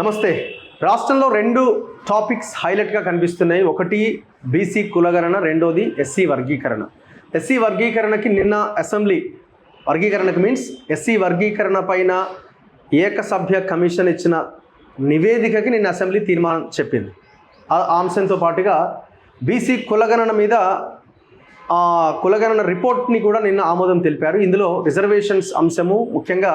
నమస్తే. రాష్ట్రంలో రెండు టాపిక్స్ హైలైట్గా కనిపిస్తున్నాయి. ఒకటి బీసీ కులగణన, రెండోది ఎస్సీ వర్గీకరణ. ఎస్సీ వర్గీకరణకి నిన్న అసెంబ్లీ వర్గీకరణకు మీన్స్ ఎస్సీ వర్గీకరణ పైన ఏకసభ్య కమిషన్ ఇచ్చిన నివేదికకి నిన్న అసెంబ్లీ తీర్మానం చెప్పింది. ఆ అంశంతో పాటుగా బీసీ కులగణన మీద కులగణన రిపోర్ట్ని కూడా నిన్న ఆమోదం తెలిపారు. ఇందులో రిజర్వేషన్స్ అంశము, ముఖ్యంగా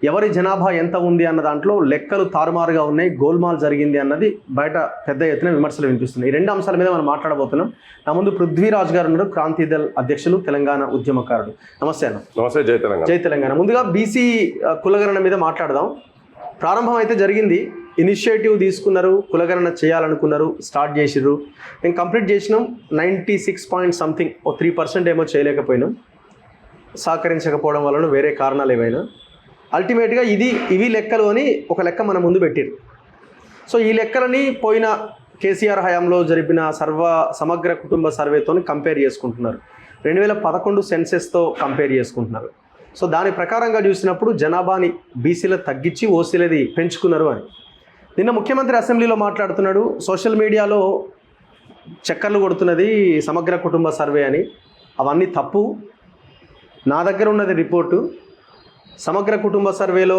ఎవరి జనాభా ఎంత ఉంది అన్న దాంట్లో లెక్కలు తారుమారుగా ఉన్నాయి, గోల్మాల్ జరిగింది అన్నది బయట పెద్ద ఎత్తున విమర్శలు వినిపిస్తున్నాయి. ఈ రెండు అంశాల మీద మనం మాట్లాడబోతున్నాం. నా ముందు పృథ్వీరాజ్ గారు ఉన్నారు, క్రాంతిదళ్ అధ్యక్షులు, తెలంగాణ ఉద్యమకారుడు. నమస్తే అన్న. నమస్తే. జై తెలంగాణ. జై తెలంగాణ. ముందుగా బీసీ కులగణన మీద మాట్లాడదాం. ప్రారంభం అయితే జరిగింది, ఇనిషియేటివ్ తీసుకున్నారు, కులగణన చేయాలనుకున్నారు, స్టార్ట్ చేసిర్రు. మేము కంప్లీట్ చేసినాం. 96 ఓ 3% ఏమో చేయలేకపోయినాం, సహకరించకపోవడం వలన వేరే కారణాలు ఏవైనా. అల్టిమేట్గా ఇవి లెక్కలు అని ఒక లెక్క మన ముందు పెట్టారు. సో ఈ లెక్కలని పోయిన కేసీఆర్ హయాంలో జరిపిన సమగ్ర కుటుంబ సర్వేతో కంపేర్ చేసుకుంటున్నారు, 2011 సెన్సెస్తో కంపేర్ చేసుకుంటున్నారు. సో దాని ప్రకారంగా చూసినప్పుడు జనాభాని బీసీలో తగ్గించి ఓసీలది పెంచుకున్నారు అని. నిన్న ముఖ్యమంత్రి అసెంబ్లీలో మాట్లాడుతున్నాడు, సోషల్ మీడియాలో చక్కర్లు కొడుతున్నది సమగ్ర కుటుంబ సర్వే అని. అవన్నీ తప్పు. నా దగ్గర ఉన్నది రిపోర్టు. సమగ్ర కుటుంబ సర్వేలో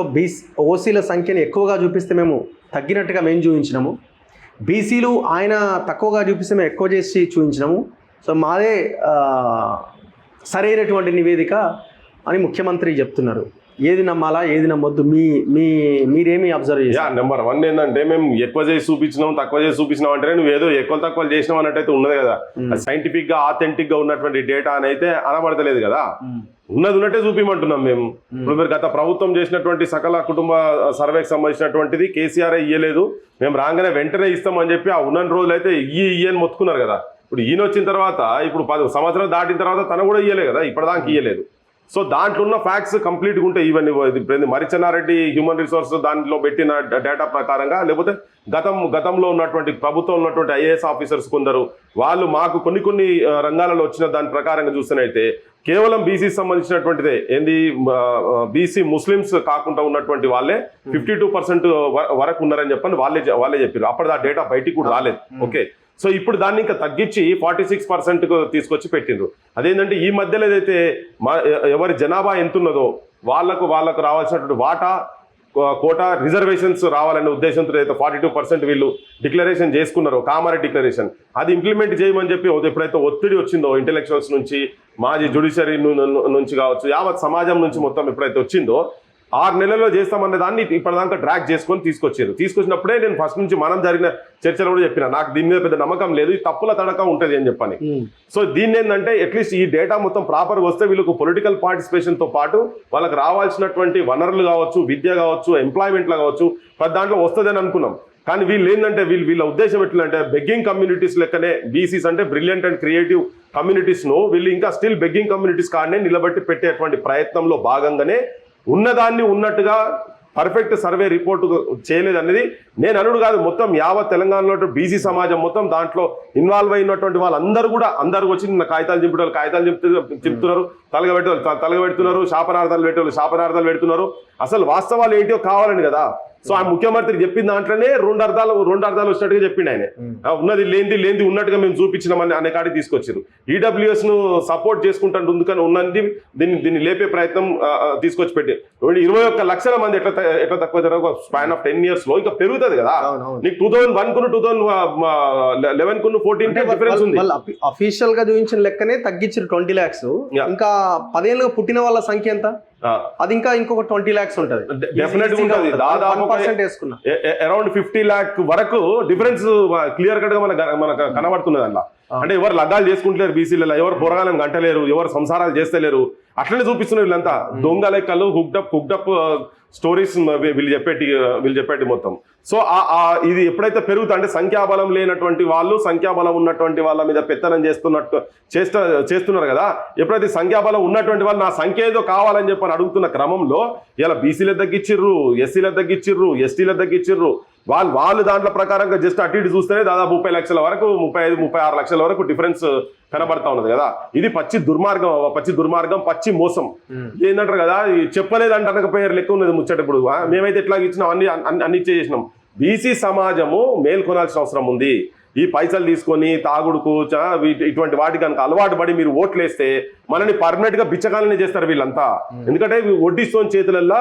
ఓసీల సంఖ్యని ఎక్కువగా చూపిస్తే మేము తగ్గినట్టుగా మేము చూపించినాము, బీసీలు ఆయన తక్కువగా చూపిస్తే మేము ఎక్కువ చేసి చూపించినాము. సో మాదే సరైనటువంటి నివేదిక అని ముఖ్యమంత్రి చెప్తున్నారు. ఏది నమ్మాలా, ఏది నమ్మొద్దు, మీరేమి అబ్జర్వ్ చేశారు? నెంబర్ 1 ఏంటంటే, మేము ఎక్కువ చేసి చూపించినాం, తక్కువ చేసి చూపించినాం అంటే నువ్వు ఏదో ఎక్కువ తక్కువ చేసినావు అన్నట్టయితే ఉన్నది కదా. సైంటిఫిక్ గా ఆథెంటిక్ గా ఉన్నటువంటి డేటా అని అయితే అనబడతలేదు కదా. ఉన్నది ఉన్నట్టే చూపిమంటున్నాం మేము. ఇప్పుడు మీరు గత ప్రభుత్వం చేసినటువంటి సకల కుటుంబ సర్వేకి సంబంధించినటువంటిది కేసీఆర్ ఇయ్యలేదు, మేము రాగానే వెంటనే ఇస్తామని చెప్పి ఆ ఉన్న రోజులు అయితే ఇయ్యని మొత్తుకున్నారు కదా. ఇప్పుడు ఈయన వచ్చిన తర్వాత, ఇప్పుడు 10 సంవత్సరాలు దాటిన తర్వాత తను కూడా ఇయ్యలే కదా, ఇప్పటిదాకా ఇయ్యలేదు. సో దాంట్లో ఉన్న ఫ్యాక్ట్స్ కంప్లీట్గా ఉంటాయి. ఇవన్నీ మరిచెన్నారెడ్డి హ్యూమన్ రిసోర్స్ దాంట్లో పెట్టిన డేటా ప్రకారంగా, లేకపోతే గతంలో ఉన్నటువంటి ప్రభుత్వం ఉన్నటువంటి ఐఏఎస్ ఆఫీసర్స్ కొందరు వాళ్ళు మాకు కొన్ని రంగాలలో వచ్చిన దాని ప్రకారంగా చూస్తున్నైతే కేవలం బీసీకి సంబంధించినటువంటిదే ఏంది, బీసీ ముస్లిమ్స్ కాకుండా ఉన్నటువంటి వాళ్ళే 52% వరకు ఉన్నారని చెప్పని వాళ్ళే చెప్పారు. అప్పటిది ఆ డేటా బయటికి కూడా రాలేదు. ఓకే, సో ఇప్పుడు దాన్ని ఇంకా తగ్గించి 46% తీసుకొచ్చి పెట్టిండ్రు. అదేంటంటే ఈ మధ్యలో ఏదైతే ఎవరి జనాభా ఎంత ఉన్నదో వాళ్ళకు రావాల్సినటువంటి వాటా కోటా రిజర్వేషన్స్ రావాలనే ఉద్దేశంతో అయితే 42% వీళ్ళు డిక్లరేషన్ చేసుకున్నారు, కామారెడ్డి డిక్లరేషన్. అది ఇంప్లిమెంట్ చేయమని చెప్పి ఎప్పుడైతే ఒత్తిడి వచ్చిందో ఇంటెలెక్చువల్స్ నుంచి, మాజీ జ్యుడిషియరీ నుంచి కావచ్చు, యావత్ సమాజం నుంచి మొత్తం ఎప్పుడైతే వచ్చిందో 6 నెలల్లో చేస్తామనే దాన్ని ఇప్పటిదాకా డ్రాక్ చేసుకొని తీసుకొచ్చినప్పుడే నేను ఫస్ట్ నుంచి మనం జరిగిన చర్చలు కూడా చెప్పిన, నాకు దీని మీద పెద్ద నమ్మకం లేదు, ఈ తప్పుల తడక ఉంటుంది అని చెప్పని. సో దీన్ని ఏంటంటే అట్లీస్ట్ ఈ డేటా మొత్తం ప్రాపర్గా వస్తే వీళ్ళకు పొలిటికల్ పార్టిసిపేషన్తో పాటు వాళ్ళకి రావాల్సినటువంటి వనరులు కావచ్చు, విద్య కావచ్చు, ఎంప్లాయ్మెంట్లు కావచ్చు, ప్రతి దాంట్లో వస్తుందని అనుకున్నాం. కానీ వీళ్ళు ఏంటంటే వీళ్ళ ఉద్దేశం ఎట్లంటే బెగ్గింగ్ కమ్యూనిటీస్ లెక్కనే బీసీస్ అంటే బ్రిలియంట్ అండ్ క్రియేటివ్ కమ్యూనిటీస్ను వీళ్ళు ఇంకా స్టిల్ బెగ్గింగ్ కమ్యూనిటీస్ కాడనే నిలబెట్టి పెట్టేటువంటి ప్రయత్నంలో భాగంగానే ఉన్నదాన్ని ఉన్నట్టుగా పర్ఫెక్ట్ సర్వే రిపోర్టు చేయలేదు అనేది నేను అనుడు కాదు. మొత్తం యావత్ తెలంగాణలో బీసీ సమాజం మొత్తం దాంట్లో ఇన్వాల్వ్ అయినటువంటి అందరూ వచ్చి నిన్న కాగితాలు చెప్తున్నారు, తలగబెడుతున్నారు, శాపనార్థాలు పెడుతున్నారు. అసలు వాస్తవాలు ఏంటో కావాలని కదా. సో ఆ ముఖ్యమంత్రి చెప్పిన దాంట్లోనే రెండు అర్థాలు వచ్చినట్టుగా చెప్పిండు ఆయన. ఉన్నది లేనిది ఉన్నట్టుగా మేము చూపించినామని అనే కాడికి తీసుకొచ్చారు. ఈడబ్ల్యూఎస్ ను సపోర్ట్ చేసుకుంటాను అందుకని ఉన్నది దీన్ని లేపే ప్రయత్నం తీసుకొచ్చి పెట్టి 21 లక్షల మంది ఎట్లా తక్కువ జరగ స్పాన్ ఆఫ్ 10 years లో ఇంకా పెరుగుతుంది కదా. నీకు 2001 కు 2011 కు 14 డిఫరెన్స్ ఉంది. అఫీషియల్ గా చూపించిన లెక్కనే తగ్గించారు 20 lakhs. ఇంకా 10 ఏళ్ళుగా పుట్టిన వాళ్ళ సంఖ్య ఎంత? అది ఇంకా ఇంకొక 20 lakhs ఉంటుంది. డెఫినెట్ గా ఉంటుంది. దాదాపు అరౌండ్ 50 lakh వరకు డిఫరెన్స్ క్లియర్ కట్ గా మనకు కనబడుతున్నది అలా. అంటే ఎవరు లగ్గాలు చేసుకుంటలేరు బీసీలలో, ఎవరు పొరగాలను గంటలేరు, ఎవరు సంసారాలు చేస్తలేరు, అట్లనే చూపిస్తున్నారు వీళ్ళంతా. దొంగ లెక్కలు, హుక్డప్ స్టోరీస్ వీళ్ళు చెప్పేటి మొత్తం. సో ఇది ఎప్పుడైతే పెరుగుతా అంటే సంఖ్యాబలం లేనటువంటి వాళ్ళు సంఖ్యాబలం ఉన్నటువంటి వాళ్ళ మీద పెత్తనం చేస్తున్నారు కదా. ఎప్పుడైతే సంఖ్యాబలం ఉన్నటువంటి వాళ్ళు నా సంఖ్య ఏదో కావాలని చెప్పని అడుగుతున్న క్రమంలో ఇలా బీసీలకు తగ్గించిర్రు, ఎస్సీలకు తగ్గించిర్రు, ఎస్టీలకు తగ్గించిర్రు. వాళ్ళు దాంట్లో ప్రకారంగా జస్ట్ అటు ఇటు చూస్తేనే దాదాపు 30 లక్షల వరకు, 35-36 లక్షల వరకు డిఫరెన్స్ కనబడతా ఉన్నది కదా. ఇది పచ్చి దుర్మార్గం, పచ్చి మోసం. ఏంటంటారు కదా, చెప్పలేదంటే అనకపోయారు లెక్క ఉన్నది ముచ్చట. ఇప్పుడు మేమైతే ఎట్లా ఇచ్చినాం అన్ని చేసినాం. బీసీ సమాజము మేల్కొనాల్సిన అవసరం ఉంది. ఈ పైసలు తీసుకొని తాగుడుకు ఇటువంటి వాటి కనుక అలవాటు పడి మీరు ఓట్లేస్తే మనని పర్మనెంట్ గా బిచ్చకాలని చేస్తారు వీళ్ళంతా. ఎందుకంటే వడ్డిస్తోని చేతులల్లో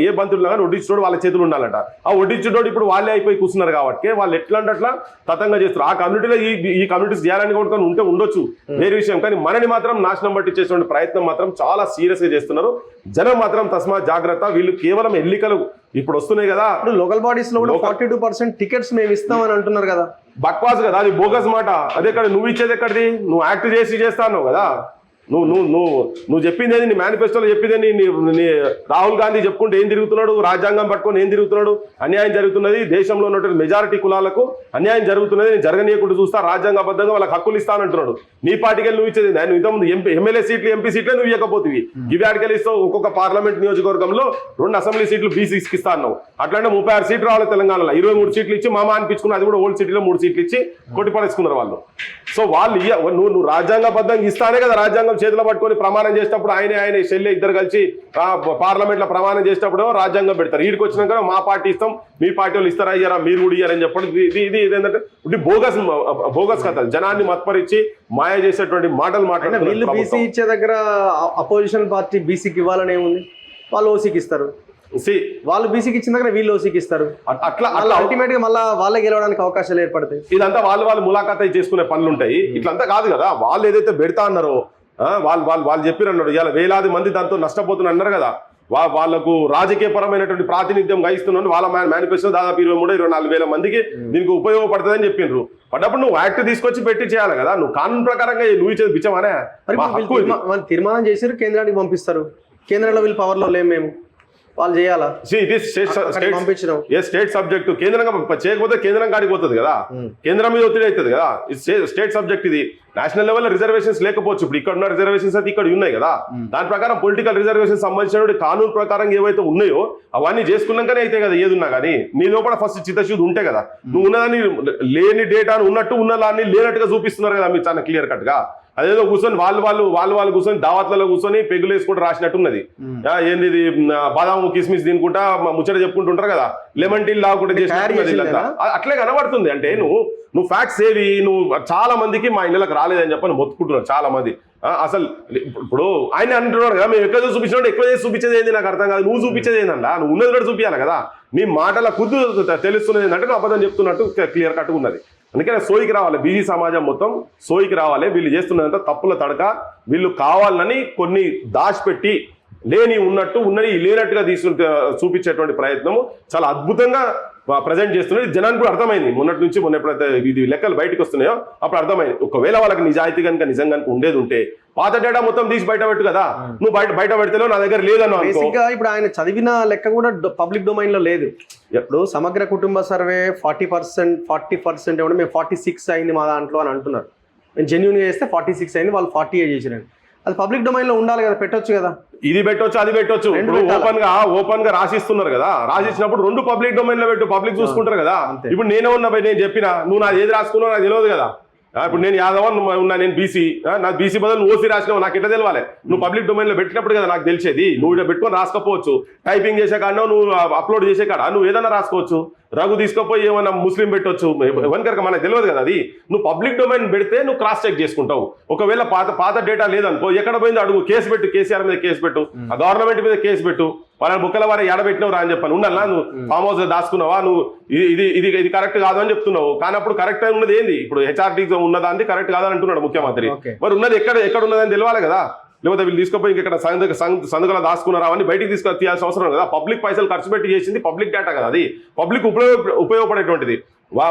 ఏ బంతులు కానీ వడ్డించుకోడు వాళ్ళ చేతులు ఉండాలట. ఆ వడ్డించుకోడు ఇప్పుడు వాళ్ళే అయిపోయి కూర్చున్నారు కాబట్టి వాళ్ళు ఎట్లా అంటే అట్లా తతంగా చేస్తారు. ఆ కమ్యూనిటీలో ఈ కమ్యూనిటీస్ చేయాలని కూడా ఉంటే ఉండొచ్చు వేరే విషయం, కానీ మనని మాత్రం నాశనం పట్టించేటువంటి ప్రయత్నం మాత్రం చాలా సీరియస్ గా చేస్తున్నారు. జనం మాత్రం తస్మా జాగ్రత్త. వీళ్ళు కేవలం ఎన్నికలు ఇప్పుడు వస్తున్నాయి కదా, లోకల్ బాడీస్ లో కూడా 42% టికెట్స్ మేము ఇస్తామని అంటున్నారు కదా. బక్వాస్ కదా, అది బోగస్ మాట. అదే ఎక్కడ నువ్వు ఇచ్చేది ఎక్కడిది? నువ్వు యాక్ట్ చేసి చేస్తాను కదా. నువ్వు చెప్పింది నీ మేనిఫెస్టోలో చెప్పింది నీ రాహుల్ గాంధీ చెప్పుకుంటే ఏం తిరుగుతున్నాడు, రాజ్యాంగం పట్టుకొని ఏం తిరుగుతున్నాడు. అన్యాయం జరుగుతున్నది దేశంలో ఉన్నటువంటి మెజారిటీ కులాలకు అన్యాయం జరుగుతున్నది. నేను జరగనీయకుండా చూస్తా, రాజ్యాంగబద్ధంగా వాళ్ళకి హక్కులు ఇస్తానంటున్నాడు. నీ పార్టీకి నువ్వు ఇచ్చేది నేను ఇంతకుముందు ఎమ్మెల్యే సీట్లు ఎంపీ సీట్లే నువ్వు ఇవ్వకపోతుంది. ఇవి ఆడికెళ్ళి ఇస్తావు. ఒక్కొక్క పార్లమెంట్ నియోజకవర్గంలో 2 అసెంబ్లీ సీట్లు బీసీకి ఇస్తా అన్నావు. అట్లాంటి 36 సీట్లు రావాలి తెలంగాణలో. 23 సీట్లు ఇచ్చి మామ అనిపించుకున్నారు. అది కూడా ఓల్డ్ సిటీలో 3 సీట్లు ఇచ్చి కొట్టిపడేసుకున్నారు వాళ్ళు. సో వాళ్ళు నువ్వు రాజ్యాంగబద్ధంగా ఇస్తానే కదా రాజ్యాంగం చేతిలో పట్టుకొని ప్రమాణం చేసేటప్పుడు ఆయన చెల్లె ఇద్దరు కలిసి పార్లమెంట్ లో ప్రమాణం చేసేటప్పుడు రాజ్యాంగం పెడతారు. వీడికి వచ్చినాక మా పార్టీ ఇస్తాం, మీ పార్టీ వాళ్ళు ఇస్తారా ఇయ్యారా, మీరు కూడా ఇయ్యారని చెప్పడం ఇది ఏంటంటే బోగస్ కథలు. జనాన్ని మత్పరిచి మాయ చేసేటువంటి మాటలు మాట్లాడారు. వీళ్ళు బీసీ ఇచ్చే దగ్గర అపోజిషన్ పార్టీ బీసీకి ఇవ్వాలని ఏముంది, వాళ్ళు ఓసీకి ఇస్తారు. వాళ్ళు బీసీకి ఇచ్చిన దగ్గర వీళ్ళు ఓసీకి ఇస్తారు. అట్లా అల్టిమేట్ గా మళ్ళీ వాళ్ళే గెలవడానికి అవకాశాలు ఏర్పడతాయి. ఇదంతా వాళ్ళు ములాఖాత్ చేసుకునే పనులు ఉంటాయి. ఇట్లంతా కాదు కదా. వాళ్ళు ఏదైతే పెడతా అన్నారో వాళ్ళు చెప్పిరన్నాడు. ఇలా వేలాది మంది దాంతో నష్టపోతున్నారు అన్నారు కదా. వాళ్ళకు రాజకీయ పరమైనటువంటి ప్రాతినిధ్యం వహిస్తున్నాను. వాళ్ళ మేనిఫెస్టో దాదాపు 23-24 వేల మందికి దీనికి ఉపయోగపడుతుందని చెప్పిండ్రు. పడ్డప్పుడు నువ్వు యాక్ట్ తీసుకొచ్చి పెట్టి చేయాలి కదా. నువ్వు కానూన్ ప్రకారంగా నువ్వు ఇచ్చేది బిచ్చమానే. తీర్మానం చేసారు, కేంద్రానికి పంపిస్తారు. కేంద్రంలో వీళ్ళు పవర్ లో లేము, మేము వాళ్ళు చేయాలా? State subject. కేంద్రంగా చేయకపోతే కేంద్రం కాడికి పోతుంది కదా. కేంద్రం మీద ఒత్తిడి అవుతుంది కదా. స్టేట్ సబ్జెక్ట్ ఇది. నేషనల్ లెవెల్ రిజర్వేషన్స్ లేకపోవచ్చు. ఇప్పుడు ఇక్కడ ఉన్న రిజర్వేషన్స్ అయితే ఇక్కడ ఉన్నాయి కదా. దాని ప్రకారం పొలిటికల్ రిజర్వేషన్ సంబంధించిన కానూన్ ప్రకారం ఏవైతే ఉన్నాయో అవన్నీ చేసుకున్నాకనే అయితే కదా ఏది ఉన్నా కానీ. నీ లోపల ఫస్ట్ చిత్తశుద్ధి ఉంటే కదా. నువ్వు ఉన్నదాన్ని లేని డేటాను ఉన్నట్టు ఉన్నదాన్ని లేనట్టుగా చూపిస్తున్నారు కదా మీరు చాలా క్లియర్ కట్ గా. అదేదో కూర్చొని వాళ్ళు కూర్చొని దావత్లలో కూర్చొని పెగులు వేసుకుంటూ రాసినట్టున్నది. ఏంది బాదాము కిస్మిస్ తినుకుంటా ముచ్చట చెప్పుకుంటుంటారు కదా. లెమన్ టీ లాగుకుంటే చేసినట్టు అట్లే కనబడుతుంది. అంటే నువ్వు ఫ్యాక్ట్స్ ఏవి నువ్వు చాలా మందికి మా ఇళ్ళకి రాలేదని చెప్పని మొత్తుకుంటున్నారు చాలా మంది. అసలు ఇప్పుడు ఆయన అంటున్నాడు కదా, మేము ఎక్కువ చూపించినట్టు ఎక్కువ చేసి చూపించేది ఏంది నాకు అర్థం కాదు. నువ్వు చూపించేది ఏంటంటే నువ్వు ఉన్నది చూపించాలి కదా. నీ మాటల కుద్దు తెలుస్తున్నది ఏంటంటే నువ్వు అబద్ధం చెప్తున్నట్టు క్లియర్ కట్గా ఉన్నది. అందుకనే సోయికి రావాలి. బీసీ సమాజం మొత్తం సోయికి రావాలి. వీళ్ళు చేస్తున్నదంతా తప్పుల తడక. వీళ్ళు కావాలని కొన్ని దాచిపెట్టి లేని ఉన్నట్టు ఉన్నది లేనట్టుగా చూపించేటువంటి ప్రయత్నము చాలా అద్భుతంగా ప్రజెంట్ చేస్తున్నది. జనానికి కూడా అర్థమైంది. మొన్న ఎప్పుడైతే ఇది లెక్కలు బయటకు వస్తున్నాయో అప్పుడు అర్థమైంది. ఒకవేళ వాళ్ళకి నిజాయితీ కనుక నిజంగా ఉండేది ఉంటే పాత డేటా మొత్తం తీసి బయట పెట్టు కదా. నువ్వు బయట పెడితే నా దగ్గర లేదన్నా. ఇప్పుడు ఆయన చదివిన లెక్క కూడా పబ్లిక్ డొమైన్ లో లేదు. ఇప్పుడు సమగ్ర కుటుంబ సర్వే 40% ఏమంటే మేము 46 అయింది మా దాంట్లో అని అంటున్నారు. నేను జెన్యూన్ చేస్తే 46 అయింది, వాళ్ళు 48 చేసిరండి. అది పబ్లిక్ డొమైన్ లో ఉండాలి కదా, పెట్టొచ్చు కదా. ఇది పెట్టొచ్చు అది పెట్టొచ్చు. ఇప్పుడు ఓపెన్ గా రాసిస్తున్నారు కదా. రాసిచ్చినప్పుడు 2 పబ్లిక్ డొమైన్ లో పెట్టు, పబ్లిక్ చూసుకుంటారు కదా. ఇప్పుడు నేనే ఉన్నా నేను చెప్పినా నువ్వు నాది ఏది రాసుకున్నావు నాకు తెలియదు కదా. ఇప్పుడు నేను యాదవ్ ఉన్నా, నేను బీసీ, నాకు బీసీ బదులు నువ్వు ఓసీ రాసినావు నాకు ఎట్లా తెలవాలి? నువ్వు పబ్లిక్ డొమైన్ లో పెట్టినప్పుడు కదా నాకు తెలిసేది. నువ్వు ఇక్కడ పెట్టుకొని రాసుకోవచ్చు. టైపింగ్ చేసే కాడ నువ్వు అప్లోడ్ చేసే కాడ నువ్వు ఏదైనా రాసుకోవచ్చు. రఘు తీసుకపోయి ఏమన్నా ముస్లిం పెట్టొచ్చు. ఎవరికైనా మనకు తెలియదు కదా. అది నువ్వు పబ్లిక్ డొమైన్ పెడితే నువ్వు క్రాస్ చెక్ చేసుకుంటావు. ఒకవేళ పాత డేటా లేదనుకో ఎక్కడ పోయిందో అడుగు, కేసు పెట్టు, కేసీఆర్ మీద కేసు పెట్టు, ఆ గవర్నమెంట్ మీద కేసు పెట్టు. వాళ్ళని బుక్కల వారే ఎడబెట్టినావు రా అని చెప్పాను. ఉండాలా నువ్వు ఫామ్ హౌస్ దాచుకున్నావా, నువ్వు ఇది కరెక్ట్ కాదు అని చెప్తున్నావు. కానప్పుడు కరెక్ట్ ఉన్నది ఏంది? ఇప్పుడు హెచ్ఆర్టీ ఉన్నదాన్ని కరెక్ట్ కాదని అంటున్నాడు ముఖ్యమంత్రి. మరి ఉన్నది ఎక్కడ ఉన్నదని తెలియాలి కదా. లేకపోతే వీళ్ళు తీసుకుపోయి ఇంకెక్కడ సందుకలా దాచుకున్నారా అని బయటికి తీయాల్సిన అవసరం కదా. పబ్లిక్ పైసలు ఖర్చు పెట్టి చేసింది పబ్లిక్ డేటా కదా. అది పబ్లిక్ ఉపయోగపడేటువంటిది.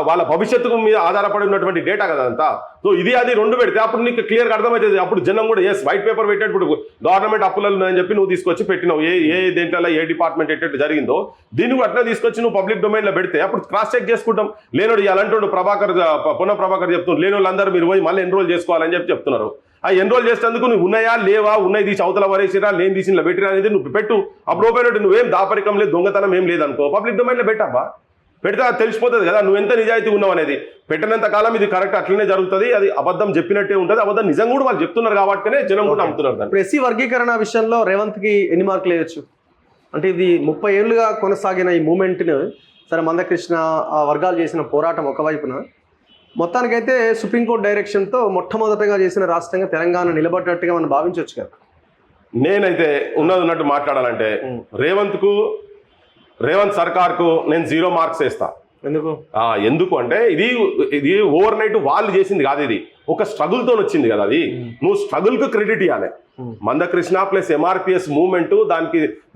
వాళ్ళ భవిష్యత్తు మీద ఆధారపడినటువంటి డేటా కదా అంతా. సో ఇది అది 2 పెడితే అప్పుడు నీకు క్లియర్గా అర్థమవుతుంది. అప్పుడు జనం కూడా వైట్ పేపర్ పెట్టేటప్పుడు గవర్నమెంట్ అప్పులలో అని చెప్పి నువ్వు తీసుకొచ్చి పెట్టినావు. ఏ దేంట్లో ఏ డిపార్ట్మెంట్ ఎట్టు జరిగిందో దీన్ని కూడా అట్లా తీసుకొచ్చి నువ్వు పబ్లిక్ డొమైన్లో పెడితే అప్పుడు క్రాస్ చెక్ చేసుకుంటాం. లేనోడు ఇలాంటి ప్రభాకర్ చెప్తున్నాడు, లేని వాళ్ళందరూ మీరు పోయి మళ్ళీ ఎన్రోల్ చేసుకోవాలని చెప్తున్నారు. ఆ ఎన్రోల్ చేసేందుకు నువ్వు ఉన్నాయా లేవా, ఉన్నాయి తీసి అవతల వరేసిరా, లేని తీసి ఇలా పెట్టిరా అనేది నువ్వు పెట్టు. అప్పుడు ఓపెన్ నువ్వేం దాపరికం లేదు, దొంగతనం ఏం లేదనుకో పబ్లిక్ డొమైన్లో పెట్టబ్బా. పెడితే అది తెలిసిపోతుంది కదా నువ్వు ఎంత నిజాయితీ ఉన్నావు అనేది. పెట్టినంత కాలం ఇది కరెక్ట్ అట్లనే జరుగుతుంది. అది అబద్ధం చెప్పినట్టే ఉంటుంది. అబద్ధం నిజం కూడా వాళ్ళు చెప్తున్నారు కాబట్టినే జనం కూడా నమ్ముతున్నారు. ఇప్పుడు ఎస్సీ వర్గీకరణ విషయంలో రేవంత్కి ఎన్ని మార్కులు వేయచ్చు? అంటే ఇది 30 ఏళ్ళుగా కొనసాగిన ఈ మూమెంట్ను సరే మందకృష్ణ ఆ వర్గాలు చేసిన పోరాటం ఒకవైపున, మొత్తానికైతే సుప్రీంకోర్టు డైరెక్షన్తో మొట్టమొదటగా చేసిన రాష్ట్రంగా తెలంగాణ నిలబడ్డట్టుగా మనం భావించవచ్చు కదా. నేనైతే ఉన్నట్టు మాట్లాడాలంటే రేవంత్ సర్కార్కు నేను 0 మార్క్స్ వేస్తా. ఎందుకు అంటే ఇది ఓవర్ నైట్ వాళ్ళు చేసింది కాదు, ఇది ఒక స్ట్రగుల్ తో వచ్చింది కదా. అది నువ్వు స్ట్రగుల్ కు క్రెడిట్ ఇవ్వాలి. మందకృష్ణ ప్లస్ ఎంఆర్పిఎస్ మూవ్మెంట్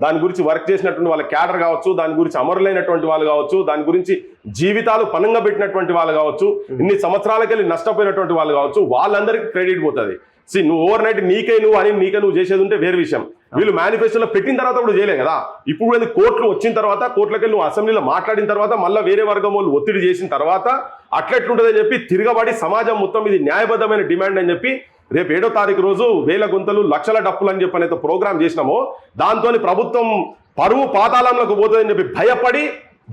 దాని గురించి వర్క్ చేసినటువంటి వాళ్ళ క్యాడర్ కావచ్చు, దాని గురించి అమరులైనటువంటి వాళ్ళు కావచ్చు, దాని గురించి జీవితాలు పనంగా పెట్టినటువంటి వాళ్ళు కావచ్చు, ఇన్ని సంవత్సరాలకెళ్ళి నష్టపోయినటువంటి వాళ్ళు కావచ్చు, వాళ్ళందరికీ క్రెడిట్ పోతుంది. నువ్వు ఓవర్ నైట్ నీకే నువ్వు చేసేది ఉంటే వేరే విషయం. వీళ్ళు మేనిఫెస్టోలో పెట్టిన తర్వాత కూడా చేయలే కదా. ఇప్పుడు కోర్టులు వచ్చిన తర్వాత, కోర్టులకి నువ్వు అసెంబ్లీలో మాట్లాడిన తర్వాత, మళ్ళీ వేరే వర్గం వాళ్ళు ఒత్తిడి చేసిన తర్వాత అట్లెట్లుంటుందని చెప్పి తిరగబడి సమాజం మొత్తం ఇది న్యాయబద్ధమైన డిమాండ్ అని చెప్పి రేపు 7వ తారీఖు రోజు 1000 గుంతలు లక్షల డప్పులు అని చెప్పి అనేది ప్రోగ్రామ్ చేసినామో, దాంతో ప్రభుత్వం పరువు పాతాళంలోకి పోతుందని చెప్పి భయపడి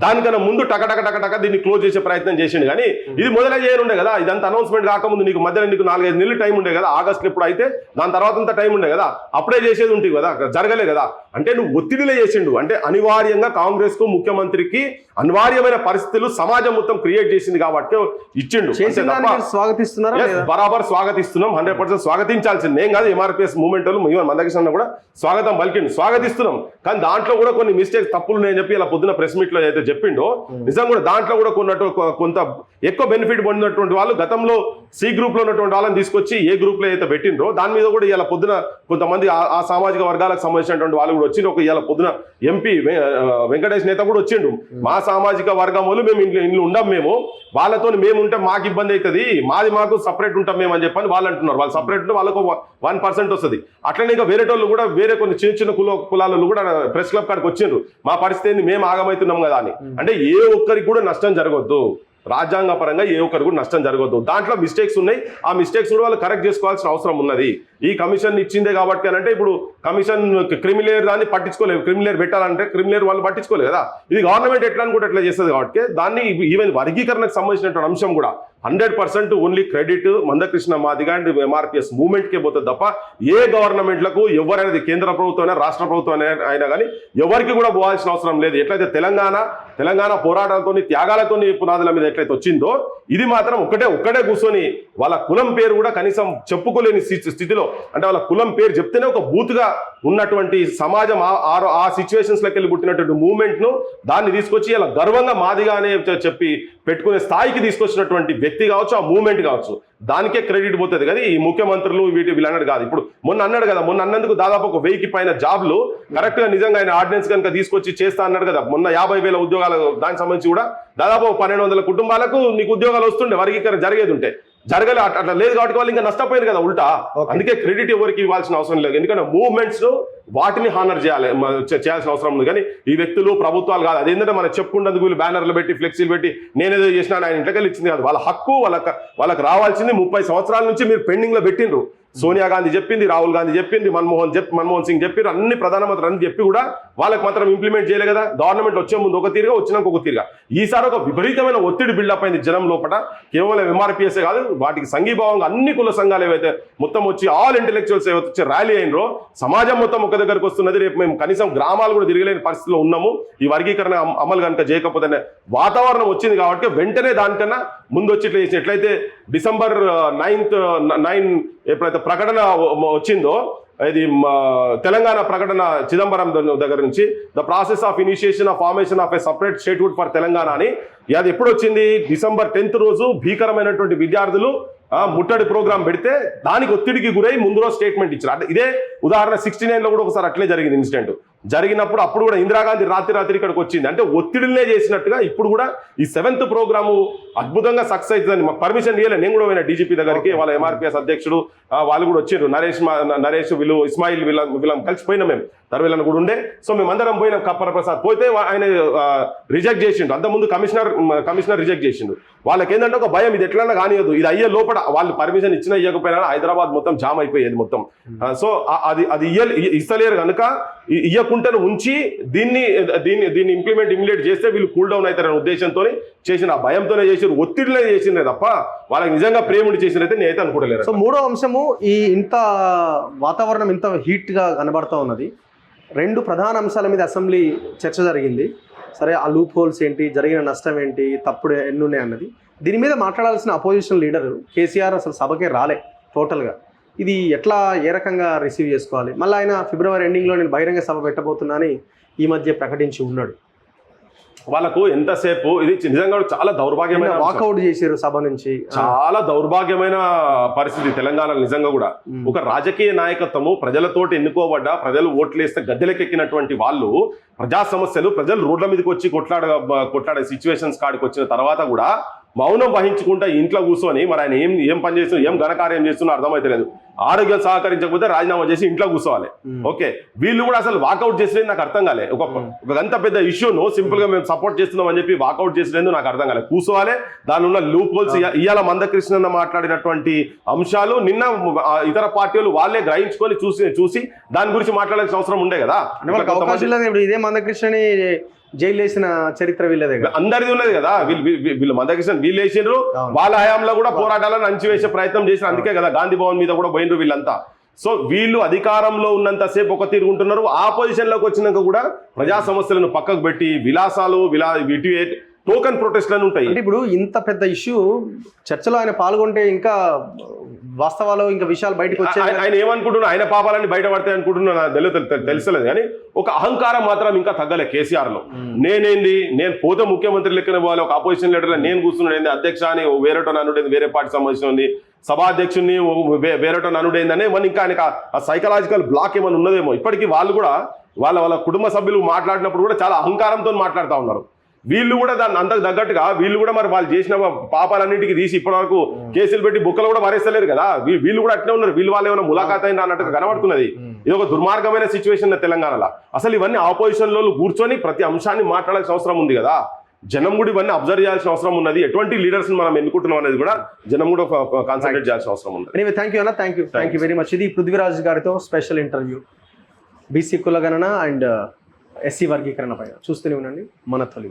దానికన్నా ముందు టక దీన్ని క్లోజ్ చేసే ప్రయత్నం చేసిండు. కానీ ఇది మొదలై చేయనుండే కదా. ఇదంతా అనౌన్స్మెంట్ కాకముందు నీకు మధ్యలో 4-5 నెలలు టైం ఉండే కదా. ఆగస్టులో ఎప్పుడు అయితే దాని తర్వాత అంతా టైం ఉండే కదా. అప్పుడే చేసేది ఉంటుంది కదా, జరగలే కదా. అంటే నువ్వు ఒత్తిడిలో చేసిండు అంటే అనివార్యంగా కాంగ్రెస్ కు ముఖ్యమంత్రికి అనివార్యమైన పరిస్థితులు సమాజం మొత్తం క్రియేట్ చేసింది కాబట్టి ఇచ్చిండు. బరాబర్ స్వాగతిస్తున్నాం, 100% స్వాగతించాల్సింది. నేను కాదు, ఎంఆర్పిఎస్ మూవ్మెంట్ వాళ్ళు మందకృష్ణ కూడా స్వాగతం పలికిండు, స్వాగతిస్తున్నాం. కానీ దాంట్లో కూడా కొన్ని మిస్టేక్స్ తప్పులు ఉన్నాయని చెప్పి ఇలా పొద్దున ప్రెస్ మీట్ లో అయితే చెప్పిండో, నిజం కూడా దాంట్లో కూడా కొంత ఎక్కువ బెనిఫిట్ పొందినటువంటి వాళ్ళు గతంలో సి గ్రూప్ లో ఉన్నటువంటి వాళ్ళని తీసుకొచ్చి ఏ గ్రూప్ లో అయితే పెట్టిండ్రో దాని మీద కూడా ఇలా పొద్దున కొంతమంది ఆ సామాజిక వర్గాలకు సంబంధించినటువంటి వాళ్ళు కూడా వచ్చిండ్రు. ఒక ఇలా పొద్దున ఎంపీ వెంకటేష్ నేత కూడా వచ్చిండు. మా సామాజిక వర్గం వాళ్ళు మేము ఇంట్లో ఉండం, మేము వాళ్ళతో మేము ఉంటే మాకు ఇబ్బంది అవుతుంది, మాకు సపరేట్ ఉంటాం మేము అని చెప్పని వాళ్ళు అంటున్నారు. వాళ్ళు సపరేట్ ఉంటే వాళ్ళకు 1% వస్తుంది. అట్లనే ఇంకా వేరే వాళ్ళు కూడా వేరే కొన్ని చిన్న కులాలు కూడా ప్రెస్ క్లబ్ కాడికి వచ్చిండ్రు. మా పరిస్థితి ఏంది, మేము ఆగమవుతున్నాం కదా అని. అంటే ఏ ఒక్కరికి కూడా నష్టం జరగొద్దు, రాజ్యాంగ పరంగా ఏ ఒక్కరికి కూడా నష్టం జరగొద్దు. దాంట్లో మిస్టేక్స్ ఉన్నాయి, ఆ మిస్టేక్స్ కూడా వాళ్ళు కరెక్ట్ చేసుకోవాల్సిన అవసరం ఉన్నది. ఈ కమిషన్ ఇచ్చిందే కాబట్టి అంటే ఇప్పుడు కమిషన్ క్రిమిలేయర్ దాన్ని పట్టించుకోలేదు, క్రిమిలేయర్ పెట్టాలంటే క్రిమిలేయర్ వాళ్ళు పట్టించుకోలేదు కదా. ఇది గవర్నమెంట్ ఎట్లా అనుకుంటే ఎట్లా చేస్తుంది కాబట్టి దాన్ని ఈవెన్ వర్గీకరణకు సంబంధించినటువంటి అంశం కూడా 100% only credit Mandakrishna Madiga and MRPS మూవ్మెంట్కే పోతుంది తప్ప ఏ గవర్నమెంట్లకు ఎవరైనా కేంద్ర ప్రభుత్వం అయినా రాష్ట్ర ప్రభుత్వం అయినా కానీ ఎవరికి కూడా పోవాల్సిన అవసరం లేదు. ఎట్లయితే తెలంగాణ పోరాటాలతో త్యాగాలతో పునాదుల మీద ఎట్లయితే వచ్చిందో ఇది మాత్రం ఒక్కటే కూర్చొని వాళ్ళ కులం పేరు కూడా కనీసం చెప్పుకోలేని స్థితిలో, అంటే వాళ్ళ కులం పేరు చెప్తేనే ఒక బూత్గా ఉన్నటువంటి సమాజం ఆ సిచ్యువేషన్స్ లోకి వెళ్ళి పుట్టినటువంటి మూవ్మెంట్ ను దాన్ని తీసుకొచ్చి ఇలా గర్వంగా మాదిగా అనే చెప్పి పెట్టుకునే స్థాయికి తీసుకొచ్చినటువంటి వ్యక్తి కావచ్చు, ఆ మూవ్మెంట్ కావచ్చు, దానికే క్రెడిట్ పోతుంది. కానీ ఈ ముఖ్యమంత్రులు వీళ్ళన్నాడు కాదు. ఇప్పుడు మొన్న అన్నందుకు దాదాపు ఒక 1000కి పైన జాబ్లు కరెక్ట్ గా నిజంగా ఆయన ఆర్డినెన్స్ కనుక తీసుకొచ్చి చేస్తా అన్నాడు కదా. మొన్న 50,000 ఉద్యోగాలు దానికి సంబంధించి కూడా దాదాపు 1200 కుటుంబాలకు నీకు ఉద్యోగాలు వస్తుండే, వర్గీకరణ జరిగేది ఉంటే జరగలే. అట్లా లేదు కాబట్టి వాళ్ళు ఇంకా నష్టపోయింది కదా ఉల్టా. అందుకే క్రెడిట్ ఎవరికి ఇవ్వాల్సిన అవసరం లేదు. ఎందుకంటే మూవ్మెంట్స్ వాటిని హానర్ చేయాల్సిన అవసరం ఉంది. కానీ ఈ వ్యక్తులు ప్రభుత్వాలు కాదు. అదేంటంటే మనం చెప్పుకుంటందుకు వీళ్ళు బ్యానర్లు పెట్టి ఫ్లెక్సీలు పెట్టి నేనేదో చేసినా ఆయన ఇంట్లోకి ఇచ్చింది కాదు. వాళ్ళ హక్కు, వాళ్ళకి రావాల్సింది 30 సంవత్సరాల నుంచి మీరు పెండింగ్ లో పెట్టిండ్రు. సోనియా గాంధీ చెప్పింది, రాహుల్ గాంధీ చెప్పింది, మన్మోహన్ సింగ్ చెప్పారు, అన్ని ప్రధానమంత్రి అని చెప్పి కూడా వాళ్ళకి మాత్రం ఇంప్లిమెంట్ చేయలే కదా. గవర్నమెంట్ వచ్చే ముందు ఒక తీరుగా, వచ్చినాక ఒక తీరుగా. ఈసారి ఒక విపరీతమైన ఒత్తిడి బిల్డప్ అయింది జనం లోపల. కేవలం ఎంఆర్పిఎస్ కాదు, వాటికి సంఘీభావంగా అన్ని కుల సంఘాలు ఏవైతే మొత్తం వచ్చి ఆల్ ఇంటెలెక్చువల్స్ ఏవైతే వచ్చి ర్యాలీ అయినరో సమాజం మొత్తం ఒక దగ్గరకు వస్తున్నది. రేపు మేము కనీసం గ్రామాలు కూడా తిరగలేని పరిస్థితిలో ఉన్నాము. ఈ వర్గీకరణ అమలు కనుక చేయకపోతే వాతావరణం వచ్చింది కాబట్టి వెంటనే దానికన్నా ముందు వచ్చి ఇట్లా చేసి ఎట్లయితే December 9 ఎప్పుడైతే ప్రకటన వచ్చిందో, ఇది తెలంగాణ ప్రకటన చిదంబరం దగ్గర నుంచి the process of initiation of formation of A separate statehood for Telangana అని, అది ఎప్పుడు వచ్చింది? December 10th రోజు భీకరమైనటువంటి విద్యార్థులు ముట్టడి ప్రోగ్రాం పెడితే దానికి ఒత్తిడికి గురై ముందు రోజు స్టేట్మెంట్ ఇచ్చారు. అంటే ఇదే ఉదాహరణ 69 లో కూడా ఒకసారి అట్లే జరిగింది ఇన్సిడెంట్. జరిగినప్పుడు అప్పుడు కూడా ఇందిరాగాంధీ రాత్రి ఇక్కడికి వచ్చింది. అంటే ఒత్తిడినే చేసినట్టుగా ఇప్పుడు కూడా ఈ 7th ప్రోగ్రాము అద్భుతంగా సక్సెస్ అవుతుందని మాకు పర్మిషన్ ఇవ్వలే. నేను కూడా పోయినా డీజీపీ దగ్గరికి, వాళ్ళ ఎంఆర్పిఎస్ అధ్యక్షుడు వాళ్ళు కూడా వచ్చారు. నరేష్ వీళ్ళు ఇస్మాయిల్ వీళ్ళని కలిసిపోయినా మేము తర్వేళ్ళని కూడా ఉండే. సో మేమందరం పోయినాం. కప్పర ప్రసాద్ పోతే ఆయన రిజెక్ట్ చేసిండు. అంతకుముందు కమిషనర్ రిజెక్ట్ చేసిండు. వాళ్ళకి ఏంటంటే ఒక భయం, ఇది ఎట్లన్నా కానియదు, ఇది అయ్యే లోపల వాళ్ళు పర్మిషన్ ఇచ్చినా ఇవ్వకపోయినా హైదరాబాద్ మొత్తం జామ్ అయిపోయేది మొత్తం. సో అది ఇస్తలేరు కనుక ఇవ్వకుంటే ఉంచి దీన్ని ఇంప్లిమెంట్ చేస్తే వీళ్ళు కూల్ డౌన్ అవుతారనే ఉద్దేశంతో చేసిన, ఆ భయంతోనే చేసారు, ఒత్తిడిలో చేసిందే తప్ప వాళ్ళకి నిజంగా ప్రేముడి చేసినైతే నేనైతే అనుకోవట్లేదు. సో మూడో అంశము, ఈ ఇంత వాతావరణం ఇంత హీట్ గా కనబడతా ఉన్నది. 2 ప్రధాన అంశాల మీద అసెంబ్లీ చర్చ జరిగింది. సరే ఆ లూప్ హోల్స్ ఏంటి, జరిగిన నష్టం ఏంటి, తప్పుడు ఎన్ని ఉన్నాయి అన్నది దీని మీద మాట్లాడాల్సిన అపోజిషన్ లీడర్ కేసీఆర్ అసలు సభకే రాలే టోటల్గా. ఇది ఎట్లా ఏ రకంగా రిసీవ్ చేసుకోవాలి? మళ్ళీ ఆయన ఫిబ్రవరి ఎండింగ్లో నేను బహిరంగ సభ పెట్టబోతున్నా అని ఈ మధ్య ప్రకటించి ఉన్నాడు. వాళ్ళకు ఎంతసేపు ఇది నిజంగా చాలా దౌర్భాగ్యమైన వాకౌట్ చేశారు సభ నుంచి. చాలా దౌర్భాగ్యమైన పరిస్థితి తెలంగాణలో నిజంగా కూడా. ఒక రాజకీయ నాయకత్వము ప్రజలతోటి ఎన్నుకోబడ్డ, ప్రజలు ఓట్లేస్తే గద్దెలకెక్కినటువంటి వాళ్ళు ప్రజా సమస్యలు, ప్రజలు రోడ్ల మీదకి వచ్చి కొట్లాడే సిచ్యువేషన్స్ కాడికి వచ్చిన తర్వాత కూడా మౌనం వహించుకుంటా ఇంట్లో కూర్చొని మరి ఆయన ఏం పని చేస్తున్నా, ఏం ఘనకార్యం చేస్తున్నా అర్థమైతలేదు. ఆరోగ్యం సహకరించకపోతే రాజీనామా చేసి ఇంట్లో కూర్చోవాలి. ఓకే, వీళ్ళు కూడా అసలు వాకౌట్ చేసేది నాకు అర్థం కాలే. ఒక అంత పెద్ద ఇష్యూను సింపుల్ గా మేము సపోర్ట్ చేస్తున్నాం అని చెప్పి వాకౌట్ చేసేది నాకు అర్థం కాలే. కూర్చోవాలి, దాని ఉన్న లూప్ హోల్స్, ఇవాళ మందకృష్ణ మాట్లాడినటువంటి అంశాలు నిన్న ఇతర పార్టీలు వాళ్ళే గ్రహించుకొని చూసి దాని గురించి మాట్లాడాల్సిన అవసరం ఉండే కదా. ఇదే మందకృష్ణని జైలు వేసిన చరిత్ర వీళ్ళదే, అందరిది ఉన్నది కదా. వీళ్ళు మందకృష్ణ వీళ్ళు వేసిండ్రు, వాళ్ళ హయాంలో కూడా పోరాటాలను అంచివేసే ప్రయత్నం చేసిన, అందుకే కదా గాంధీ భవన్ మీద కూడా పోయినరు వీళ్ళంతా. సో వీళ్ళు అధికారంలో ఉన్నంతసేపు ఒక తిరుగుంటున్నారు, ఆపోజిషన్ లోకి వచ్చినాక కూడా ప్రజా సమస్యలను పక్కకు పెట్టి విలాసాలు టోకన్ ప్రొటెస్ట్లను ఉంటాయి. అంటే ఇప్పుడు ఇంత పెద్ద ఇష్యూ చర్చలో ఆయన పాల్గొంటే ఇంకా వాస్తవాలు, ఇంకా విషయాలు బయటకు వచ్చాయి. ఆయన ఏమనుకుంటున్నా, ఆయన పాపాలన్నీ బయటపడతాయి అనుకుంటున్నా, తెలుసలేదు. కానీ ఒక అహంకారం మాత్రం ఇంకా తగ్గలే కేసీఆర్ లో. నేను పోతే ముఖ్యమంత్రి లెక్కన పోవాలి, ఒక అపోజిషన్ లీడర్ నేను కూర్చున్నాడు, అధ్యక్ష అని వేరేటో అనుడేది, వేరే పార్టీ సంబంధించిన సభాధ్యక్షుడిని వేరేటో అనుడేందని మన ఇంకా ఆయనకు ఆ సైకలాజికల్ బ్లాక్ ఏమైనా ఉన్నదేమో. ఇప్పటికీ వాళ్ళు కూడా వాళ్ళ కుటుంబ సభ్యులు మాట్లాడినప్పుడు కూడా చాలా అహంకారంతో మాట్లాడుతూ ఉన్నారు. వీళ్ళు కూడా దాన్ని అంతకు తగ్గట్టుగా వీళ్ళు కూడా మరి వాళ్ళు చేసిన పాపాలన్నింటికి తీసి ఇప్పటివరకు కేసులు పెట్టి బుక్కలు కూడా వరేస్తలేరు కదా. వీళ్ళు కూడా అట్లే ఉన్నారు. వీళ్ళు వాళ్ళు ఏమైనా ములాఖాత్ అయినా అన్నట్టుగా కనబడుతున్నది. ఇది ఒక దుర్మార్గమైన సిచ్యువేషన్ తెలంగాణలో. అసలు ఇవన్నీ ఆపోజిషన్ లో కూర్చొని ప్రతి అంశాన్ని మాట్లాడాల్సిన అవసరం ఉంది కదా. జనం కూడా ఇవన్నీ అబ్జర్వ్ చేయాల్సిన అవసరం ఉన్నది. ఎటువంటి లీడర్స్ మనం ఎన్నుకుంటున్నాం అనేది కూడా జనం కూడా కాన్సన్ట్రేట్ చేయాల్సిన అవసరం ఉంది. ఎనీవే, థ్యాంక్ యూ అన్న, థ్యాంక్ యూ వెరీ మచ్. ఇది పృథ్వీరాజ్ గారితో స్పెషల్ ఇంటర్వ్యూ బీసీ కులగణన అండ్ ఎస్సీ వర్గీకరణ పైన. చూస్తూనే ఉండండి మన తొలి.